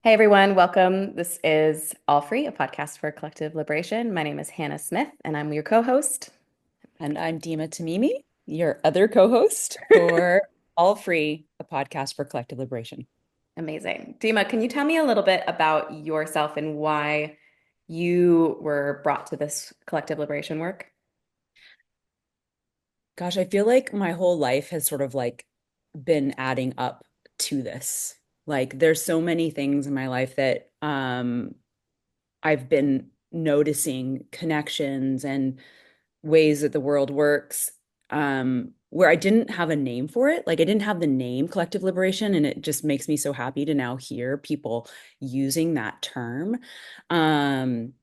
Hey everyone, welcome. This is AllFree, a podcast for collective liberation. My name is Hannah Smith, and I'm your co-host. And I'm Deema Tamimi, your other co-host for All Free, a podcast for collective liberation. Amazing. Deema, can you tell me a little bit about yourself and why you were brought to this collective liberation work? Gosh, I feel like my whole life has sort of been adding up to this. Like there's so many things in my life that I've been noticing connections and ways that the world works where I didn't have a name for it. Like I didn't have the name collective liberation, and it just makes me so happy to now hear people using that term. Um,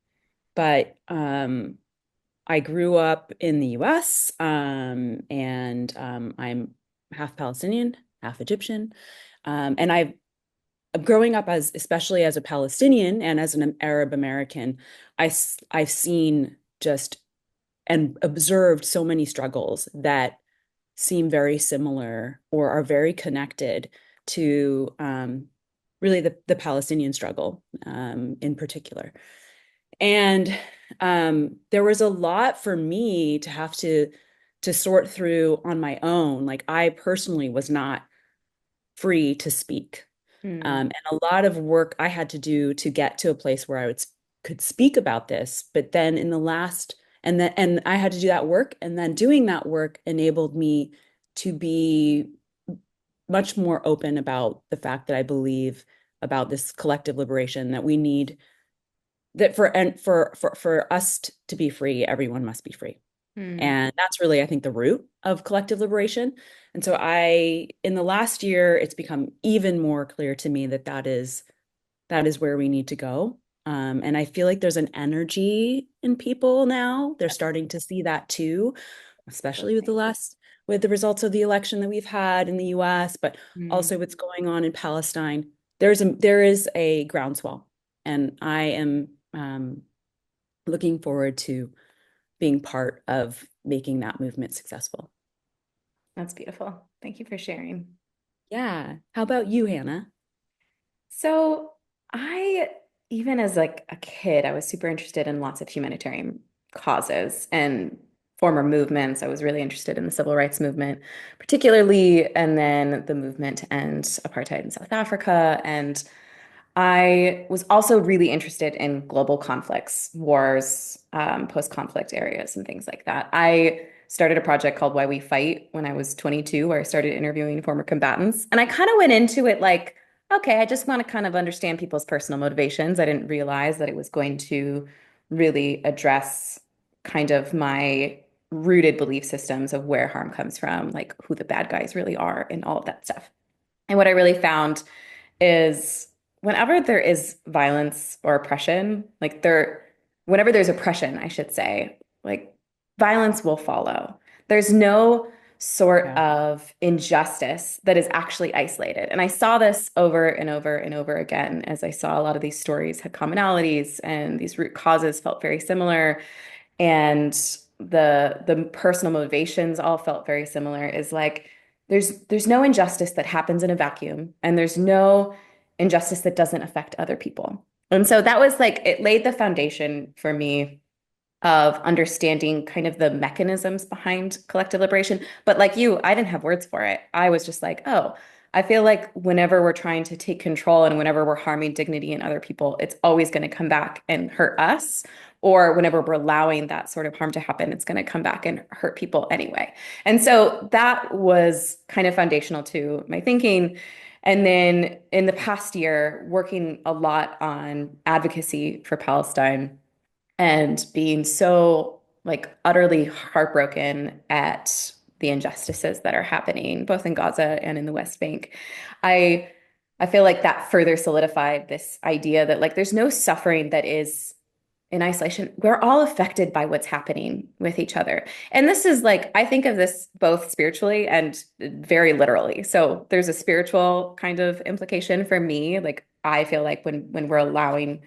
but I grew up in the US, and I'm half Palestinian, half Egyptian. And I've growing up as especially as a Palestinian and as an Arab American, I've seen just and observed so many struggles that seem very similar or are very connected to really the Palestinian struggle in particular. And there was a lot for me to have to sort through on my own. Like I personally was not free to speak. Hmm. And a lot of work I had to do to get to a place where could speak about this. But then in the last, and I had to do that work, and then doing that work enabled me to be much more open about the fact that I believe about this collective liberation that we need that for us to be free, everyone must be free. Hmm. And that's really, I think, the root of collective liberation. And so in the last year, it's become even more clear to me that that is where we need to go. And I feel like there's an energy in people now. They're starting to see that too, especially with the results of the election that we've had in the US, but Hmm. also what's going on in Palestine. There is a groundswell, and I am looking forward to being part of making that movement successful. That's beautiful. Thank you for sharing. Yeah. How about you, Hannah? So I, even as like a kid, I was super interested in lots of humanitarian causes and former movements. I was really interested in the civil rights movement, particularly, and then the movement to end apartheid in South Africa. And I was also really interested in global conflicts, wars, post-conflict areas, and things like that. I started a project called Why We Fight when I was 22, where I started interviewing former combatants. And I kind of went into it like, okay, I just want to kind of understand people's personal motivations. I didn't realize that it was going to really address kind of my rooted belief systems of where harm comes from, like who the bad guys really are, and all of that stuff. And what I really found is whenever there is violence or oppression, whenever there's oppression, I should say, like violence will follow. There's no sort Yeah. of injustice that is actually isolated. And I saw this over and over and over again as I saw a lot of these stories had commonalities and these root causes felt very similar and the personal motivations all felt very similar is like there's no injustice that happens in a vacuum and there's no injustice that doesn't affect other people. And so that was like it laid the foundation for me of understanding kind of the mechanisms behind collective liberation. But like you, I didn't have words for it. I was just like, oh, I feel like whenever we're trying to take control and whenever we're harming dignity in other people, it's always going to come back and hurt us. Or whenever we're allowing that sort of harm to happen, it's going to come back and hurt people anyway. And so that was kind of foundational to my thinking. And then in the past year, working a lot on advocacy for Palestine and being so like utterly heartbroken at the injustices that are happening both in Gaza and in the West Bank. I I feel like that further solidified this idea that like there's no suffering that is in isolation. We're all affected by what's happening with each other. And this is like, I think of this both spiritually and very literally. So there's a spiritual kind of implication for me. Like I feel like when we're allowing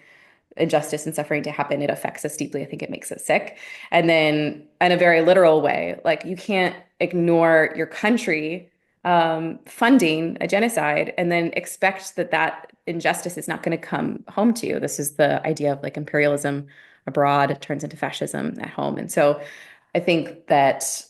injustice and suffering to happen, it affects us deeply. I think it makes us sick. And then in a very literal way, like you can't ignore your country funding a genocide and then expect that that injustice is not going to come home to you. This is the idea of like imperialism abroad turns into fascism at home. And so I think that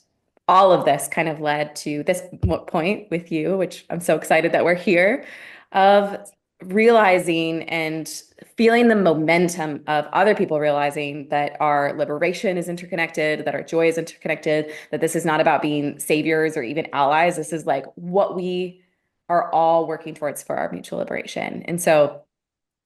all of this kind of led to this point with you, which I'm so excited that we're here, of realizing and feeling the momentum of other people realizing that our liberation is interconnected, that our joy is interconnected, that this is not about being saviors or even allies. This is like what we are all working towards for our mutual liberation. And so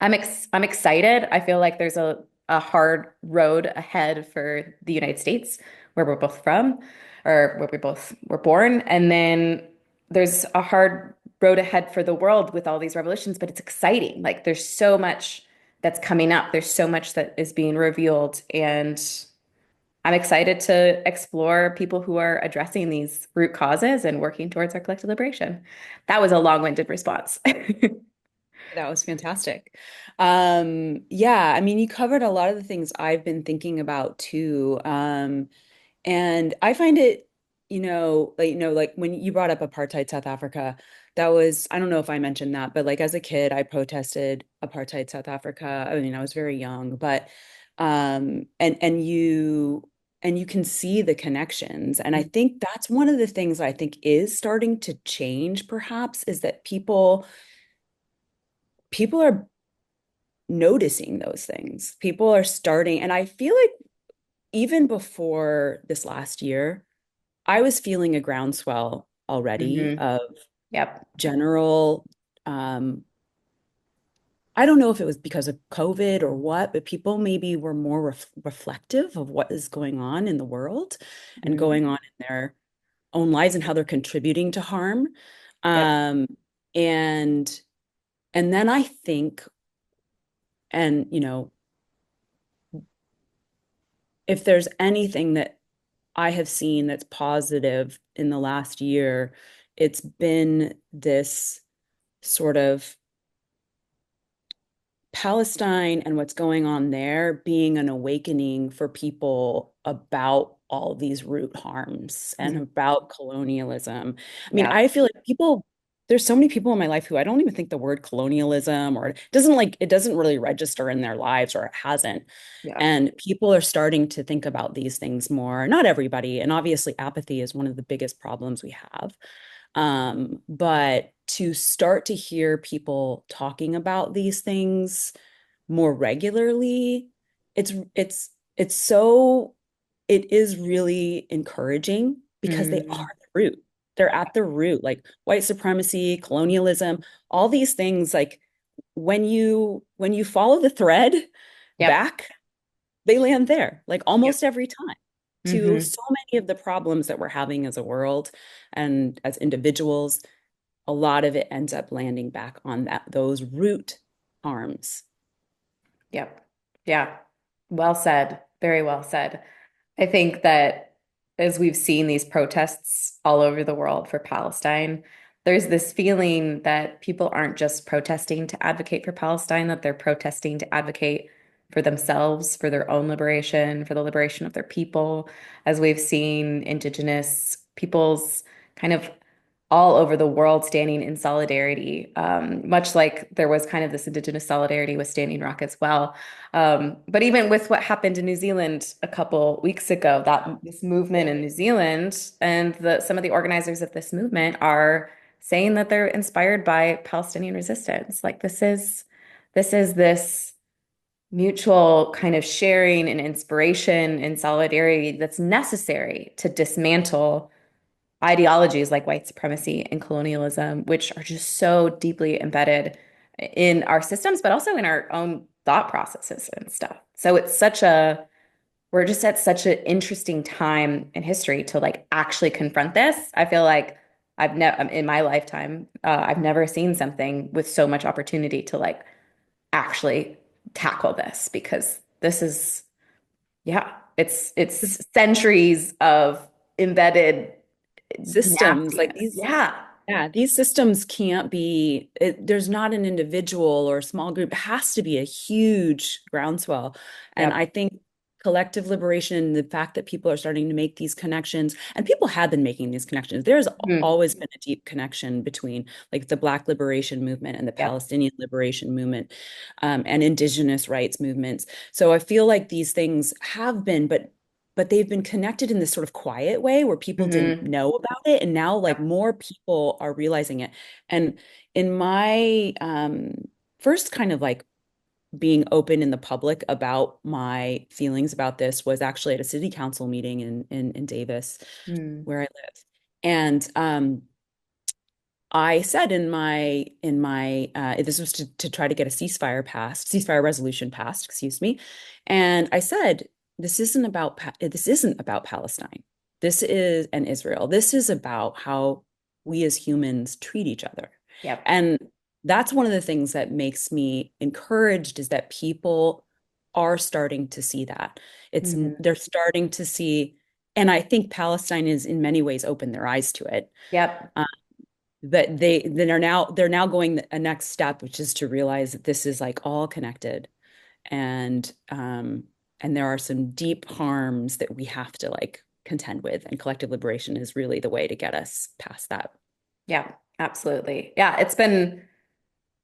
I'm excited. I feel like there's a hard road ahead for the United States, where we're both from, or where we both were born. And then there's a hard road ahead for the world with all these revolutions, but it's exciting. Like there's so much that's coming up. There's so much that is being revealed. And I'm excited to explore people who are addressing these root causes and working towards our collective liberation. That was a long-winded response. That was fantastic. Yeah, I mean, you covered a lot of the things I've been thinking about too. And I find it, like when you brought up apartheid South Africa, that was, I don't know if I mentioned that, but like as a kid, I protested apartheid South Africa. I mean, I was very young, but and you can see the connections. And I think that's one of the things I think is starting to change, perhaps, is that people are noticing those things. People are starting, and I feel like even before this last year, I was feeling a groundswell already Hmm. of Yep. general, um, I don't know if it was because of COVID or what, but people maybe were more reflective of what is going on in the world and Mhm. going on in their own lives and how they're contributing to harm. Yep. Um, and and then I think, and if there's anything that I have seen that's positive in the last year, it's been this sort of Palestine and what's going on there being an awakening for people about all these root harms and Mhm. about colonialism. I mean, Yep. I feel like there's so many people in my life who I don't even think the word colonialism or it doesn't really register in their lives or it hasn't. Yep. And people are starting to think about these things more. Not everybody, and obviously apathy is one of the biggest problems we have. But to start to hear people talking about these things more regularly, it's so it is really encouraging because they are Mm. the root. They're at the root, like white supremacy, colonialism, all these things. Like when you follow the thread Yep. back, they land there, like Yep. almost every time to Hmm. so many of the problems that we're having as a world and as individuals, a lot of it ends up landing back on those root arms. Yep. Yeah. Well said. Very well said. I think that as we've seen these protests all over the world for Palestine, there's this feeling that people aren't just protesting to advocate for Palestine, that they're protesting to advocate for themselves, for their own liberation, for the liberation of their people. As we've seen indigenous peoples kind of all over the world standing in solidarity, much like there was kind of this indigenous solidarity with Standing Rock as well. But even with what happened in New Zealand a couple weeks ago, that this movement in New Zealand and some of the organizers of this movement are saying that they're inspired by Palestinian resistance. Like this mutual kind of sharing and inspiration and solidarity that's necessary to dismantle ideologies like white supremacy and colonialism, which are just so deeply embedded in our systems, but also in our own thought processes and stuff. So we're just at such an interesting time in history to like actually confront this. I feel like I've never in my lifetime, I've never seen something with so much opportunity to like actually tackle this because this is, yeah, it's centuries of embedded Systems like nastiness. Yeah. these systems can't be there's not an individual or a small group. It has to be a huge groundswell. And I Yep. think collective liberation, the fact that people are starting to make these connections, and people have been making these connections. There's Mhm. always been a deep connection between like the Black liberation movement and the Yep. Palestinian liberation movement, and indigenous rights movements. So I feel like these things have been, but they've been connected in this sort of quiet way where people didn't Hmm. know about it, and now like Yep. more people are realizing it. And in my first kind of like being open in the public about my feelings about this was actually at a city council meeting in Davis, Mm. where I live. And I said in my this was to try to get a ceasefire resolution passed, excuse me. And I said, this isn't about Palestine. This is and Israel. This is about how we as humans treat each other. Yep. And that's one of the things that makes me encouraged is that people are starting to see that. Hmm. They're starting to see, and I think Palestine is in many ways opened their eyes to it, Yep. that they're now going a next step, which is to realize that this is like all connected, and there are some deep harms that we have to like contend with, and collective liberation is really the way to get us past that. Yeah, absolutely. Yeah, it's been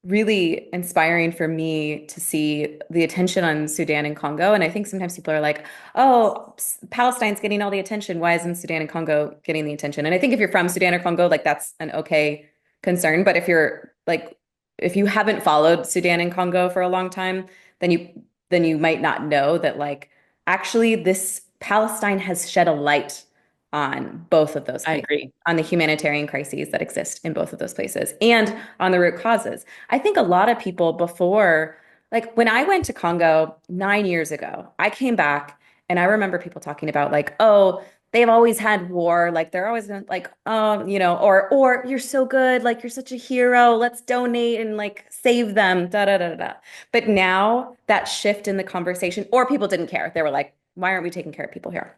really inspiring for me to see the attention on Sudan and Congo. And I think sometimes people are like, oh, Palestine's getting all the attention. Why isn't Sudan and Congo getting the attention? And I think if you're from Sudan or Congo, like that's an okay concern. But if you're like, if you haven't followed Sudan and Congo for a long time, then you might not know that like actually this Palestine has shed a light on both of those I places, agree. on the humanitarian crises that exist in both of those places, and on the root causes. I think a lot of people before, like when I went to Congo 9 years ago, I came back and I remember people talking about like, oh, they've always had war, like they're always been like, or you're so good, like you're such a hero, let's donate and like save them, da da da da. Da. But now that shift in the conversation, or people didn't care. They were like, why aren't we taking care of people here?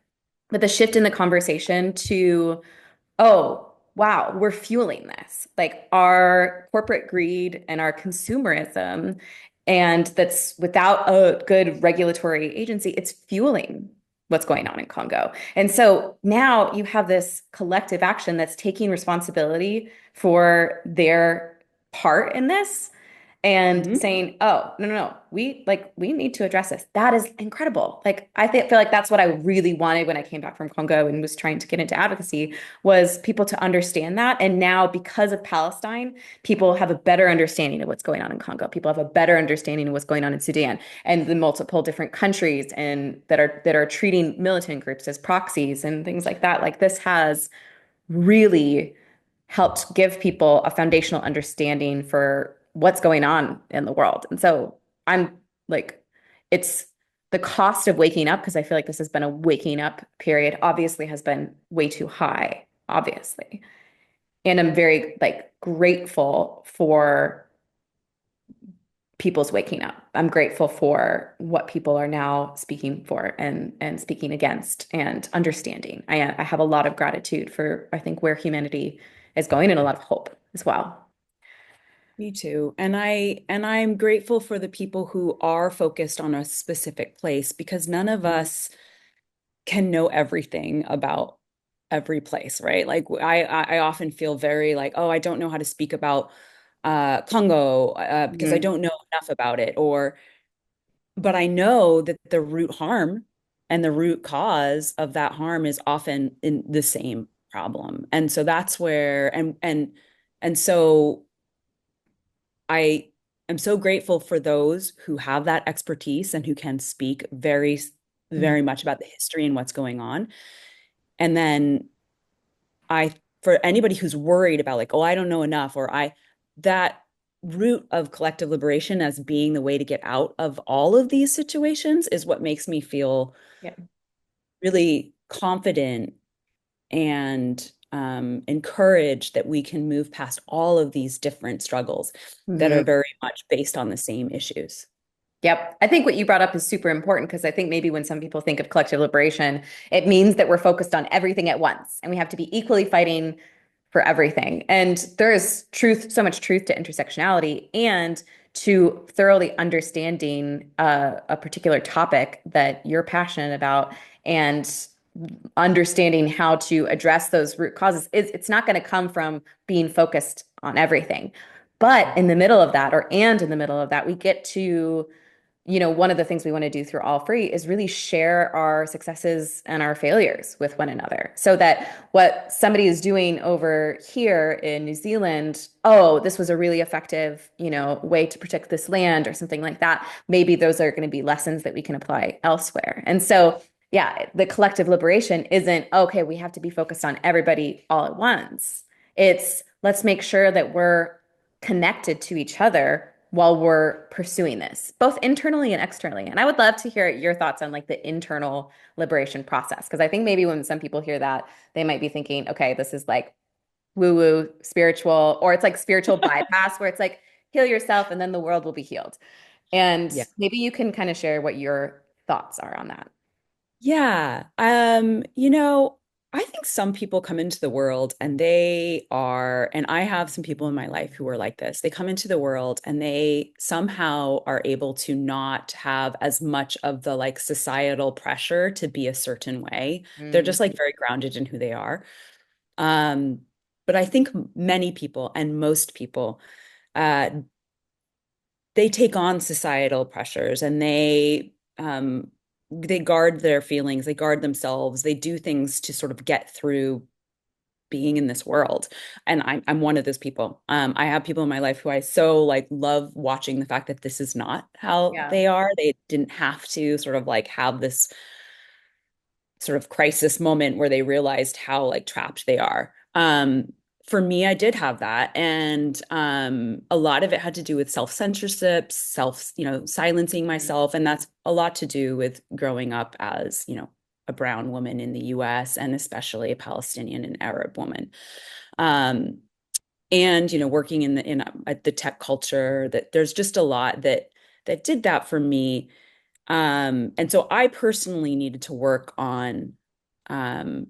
But the shift in the conversation to oh, wow, we're fueling this. Like our corporate greed and our consumerism, and that's without a good regulatory agency, it's fueling what's going on in Congo. And so now you have this collective action that's taking responsibility for their part in this and Mhm. saying, "Oh, no, no, no, we need to address this." That is incredible. Like feel like that's what I really wanted when I came back from Congo and was trying to get into advocacy was people to understand that. And now because of Palestine, people have a better understanding of what's going on in Congo. People have a better understanding of what's going on in Sudan and the multiple different countries and that are treating militant groups as proxies and things like that. Like this has really helped give people a foundational understanding for what's going on in the world. And so I'm like, it's the cost of waking up, because I feel like this has been a waking up period, obviously has been way too high, obviously. And I'm very like grateful for people's waking up. I'm grateful for what people are now speaking for and speaking against and understanding. I have a lot of gratitude for I think where humanity is going and a lot of hope as well. Me too. And I'm grateful for the people who are focused on a specific place, because none of Mhm. us can know everything about every place, right? Like I often feel very like, oh, I don't know how to speak about Congo because I Mhm. don't know enough about it, or but I know that the root harm and the root cause of that harm is often in the same problem. And so that's where and so I am so grateful for those who have that expertise and who can speak very Mhm. much about the history and what's going on. And then I, for anybody who's worried about like, oh, I don't know enough, or that root of collective liberation as being the way to get out of all of these situations is what makes me feel Yeah. really confident and encouraged that we can move past all of these different struggles that are Mhm. very much based on the same issues. Yep. I think what you brought up is super important because I think maybe when some people think of collective liberation, it means that we're focused on everything at once and we have to be equally fighting for everything. And there is truth, so much truth to intersectionality and to thoroughly understanding a particular topic that you're passionate about and understanding how to address those root causes. It's not going to come from being focused on everything. But in the middle of that, in the middle of that, we get to, one of the things we want to do through AllFree is really share our successes and our failures with one another so that what somebody is doing over here in New Zealand, oh, this was a really effective, way to protect this land or something like that. Maybe those are going to be lessons that we can apply elsewhere. And so, yeah, the collective liberation isn't, okay, we have to be focused on everybody all at once. It's let's make sure that we're connected to each other while we're pursuing this, both internally and externally. And I would love to hear your thoughts on like the internal liberation process, because I think maybe when some people hear that, they might be thinking, okay, this is like woo-woo spiritual, or it's like spiritual bypass where it's like heal yourself and then the world will be healed. And Yeah. maybe you can kind of share what your thoughts are on that. Yeah. I think some people come into the world and and I have some people in my life who are like this. They come into the world and they somehow are able to not have as much of the like societal pressure to be a certain way. They're Mm, just like very grounded in who they are. Um, but I think many people and most people, uh, they take on societal pressures and they guard their feelings, they guard themselves, they do things to sort of get through being in this world. And I'm one of those people. I have people in my life who I so like love watching the fact that this is not how yeah. they are. They didn't have to sort of like have this sort of crisis moment where they realized how like trapped they are. For me, I did have that. And a lot of it had to do with self-censorship, silencing Mm, myself. And that's a lot to do with growing up as, a brown woman in the US and especially a Palestinian and Arab woman. Um, and, working at the tech culture, that there's just a lot that did that for me. And so I personally needed to work on um,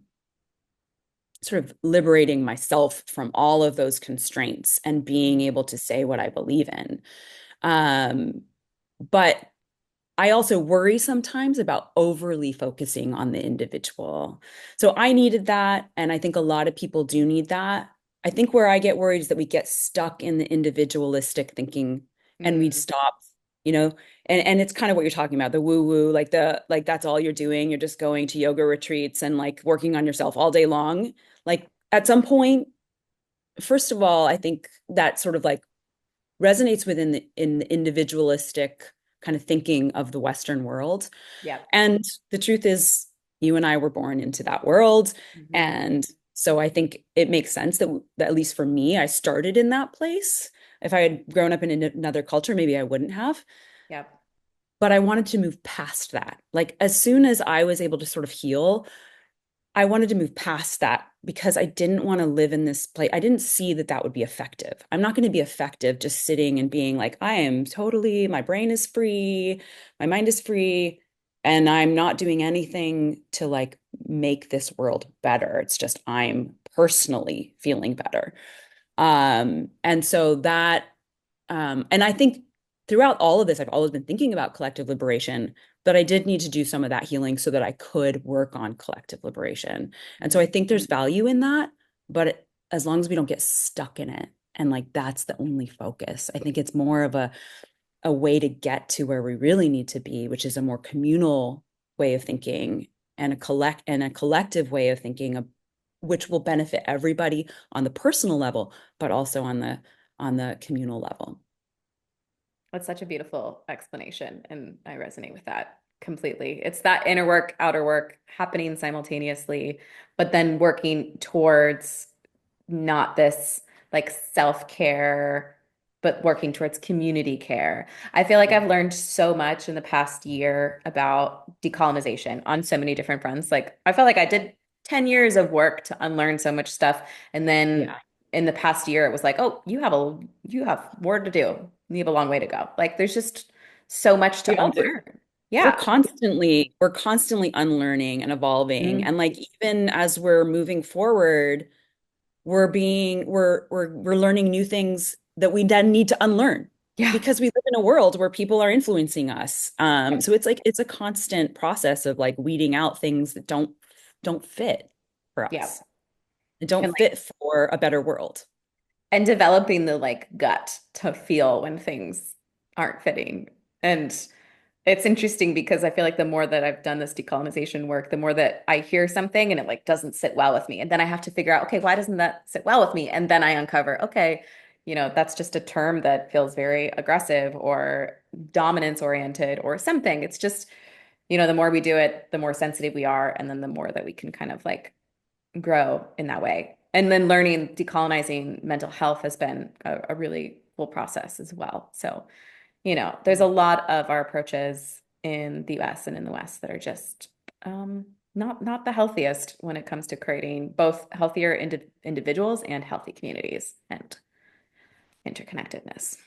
sort of liberating myself from all of those constraints and being mm, able to say what I believe in. Um, but I also worry sometimes about overly focusing on the individual. So I needed that, and I think a lot of people do need that. I think where I get worried is that we get stuck in the individualistic thinking and we'd mm. stop, you know, and it's kind of what you're talking about, the woo-woo, like that's all you're doing. You're just going to yoga retreats and like working on yourself all day long. Like at some point, first of all, I think that sort of like resonates within the individualistic kind of thinking of the Western world. Yep. And the truth is, you and I were born into that world. Mhm. And so I think it makes sense that at least for me, I started in that place. If I had grown up in another culture, maybe I wouldn't have. Yep. But I wanted to move past that. Like as soon as I was able to sort of heal, I wanted to move past that because I didn't want to live in this place. I didn't see that that would be effective. I'm not going to be effective just sitting and being like, my brain is free, my mind is free, and I'm not doing anything to like make this world better. It's just I'm personally feeling better. And so that, and I think throughout all of this, I've always been thinking about collective liberation, but I did need to do some of that healing so that I could work on collective liberation. And so I Mm. think there's value in that, but as long as we don't get stuck in it and like that's the only focus, I think it's more of a way to get to where we really need to be, which is a more communal way of thinking and a collective way of thinking which will benefit everybody on the personal level, but also on the communal level. That's such a beautiful explanation, and I resonate with that completely. It's that inner work, outer work happening simultaneously, but then working towards not this like self-care, but working towards community care. I feel like Yeah. I've learned so much in the past year about decolonization on so many different fronts. Like I felt like I did 10 years of work to unlearn so much stuff. And then Yeah. in the past year, it was like, oh, you have more to do. You have a long way to go. Like there's just so much We to all do. unlearn. Yeah. We're constantly unlearning and evolving. Mhm. And like even as we're moving forward, we're learning new things that we then need to unlearn. Yeah. because we live in a world where people are influencing us. So it's like it's a constant process of like weeding out things that don't fit for Yeah. us and don't And like fit for a better world. and developing the like gut to feel when things aren't fitting. And it's interesting because I feel like the more that I've done this decolonization work, the more that I hear something and it like doesn't sit well with me. And then I have to figure out, okay, why doesn't that sit well with me? And then I uncover, okay, that's just a term that feels very aggressive or dominance oriented or something. It's just, the more we do it, the more sensitive we are. And then the more that we can kind of like grow in that way. And then learning decolonizing mental health has been a really cool process as well. So, there's a lot of our approaches in the US and in the West that are just not the healthiest when it comes to creating both healthier individuals and healthy communities and interconnectedness.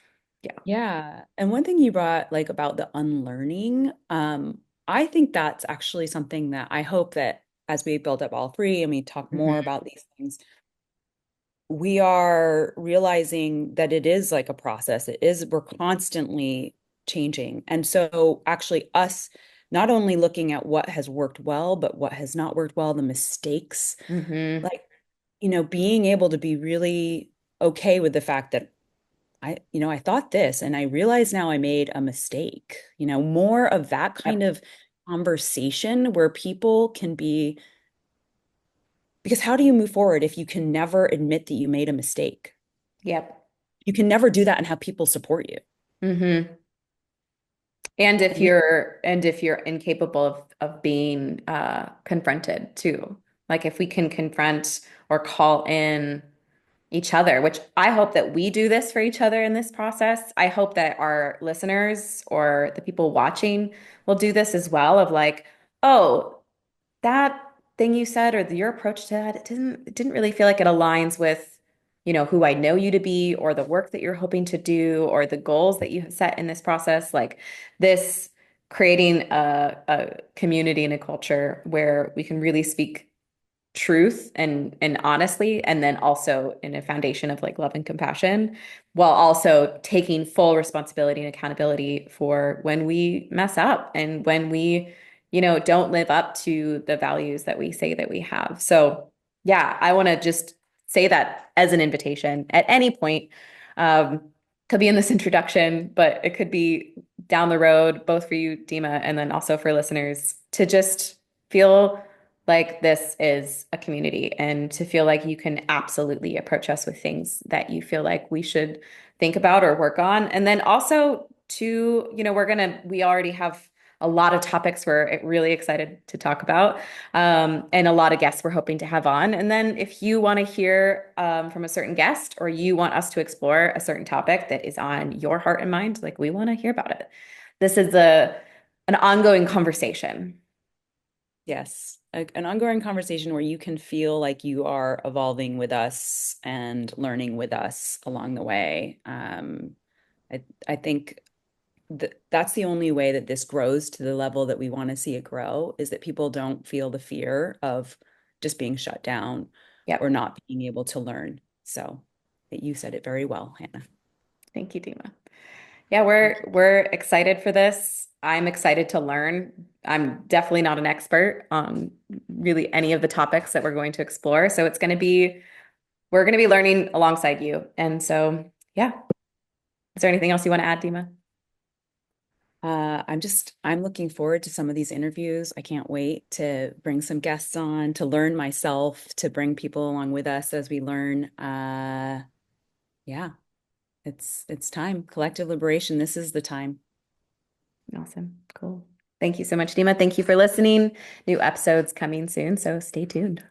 Yeah. Yeah. And one thing you brought like about the unlearning, I think that's actually something that I hope that as we build up AllFree and we talk more Hmm. about these things, we are realizing that it is like a process. We're constantly changing. And so actually us not only looking at what has worked well, but what has not worked well, the mistakes, Hmm. like, being able to be really okay with the fact that I thought this and I realize now I made a mistake. More of that kind Yep. of conversation where people can be, because how do you move forward if you can never admit that you made a mistake? Yep. You can never do that and have people support you. Hmm. And I if think, you're incapable of being confronted too, like if we can confront or call in each other, which I hope that we do this for each other in this process. I hope that our listeners or the people watching will do this as well of like, oh, that thing you said or your approach to that, it didn't really feel like it aligns with, who I know you to be or the work that you're hoping to do or the goals that you have set in this process. Like this creating a community and a culture where we can really speak truth and honestly, and then also in a foundation of like love and compassion, while also taking full responsibility and accountability for when we mess up and when we, don't live up to the values that we say that we have. So yeah, I want to just say that as an invitation at any point. Um, could be in this introduction, but it could be down the road, both for you, Deema, and then also for listeners to just feel like this is a community and to feel like you can absolutely approach us with things that you feel like we should think about or work on. And then also to, we already have a lot of topics we're really excited to talk about, and a lot of guests we're hoping to have on. And then if you want to hear from a certain guest or you want us to explore a certain topic that is on your heart and mind, like we want to hear about it. This is an ongoing conversation. yes, an ongoing conversation where you can feel like you are evolving with us and learning with us along the way. I think that's the only way that this grows to the level that we want to see it grow is that people don't feel the fear of just being shut down or Yep. not being able to learn. So you said it very well, Hannah. Thank you, Dima. Yeah, Thank we're excited for this. I'm excited to learn. I'm definitely not an expert on really any of the topics that we're going to explore. So we're going to be learning alongside you. And so, yeah. Is there anything else you want to add, Dima? I'm looking forward to some of these interviews. I can't wait to bring some guests on, to learn myself, to bring people along with us as we learn. Yeah, it's time. Collective liberation. This is the time. Awesome. Cool. Thank you so much, Dima. Thank you for listening. New episodes coming soon, so stay tuned.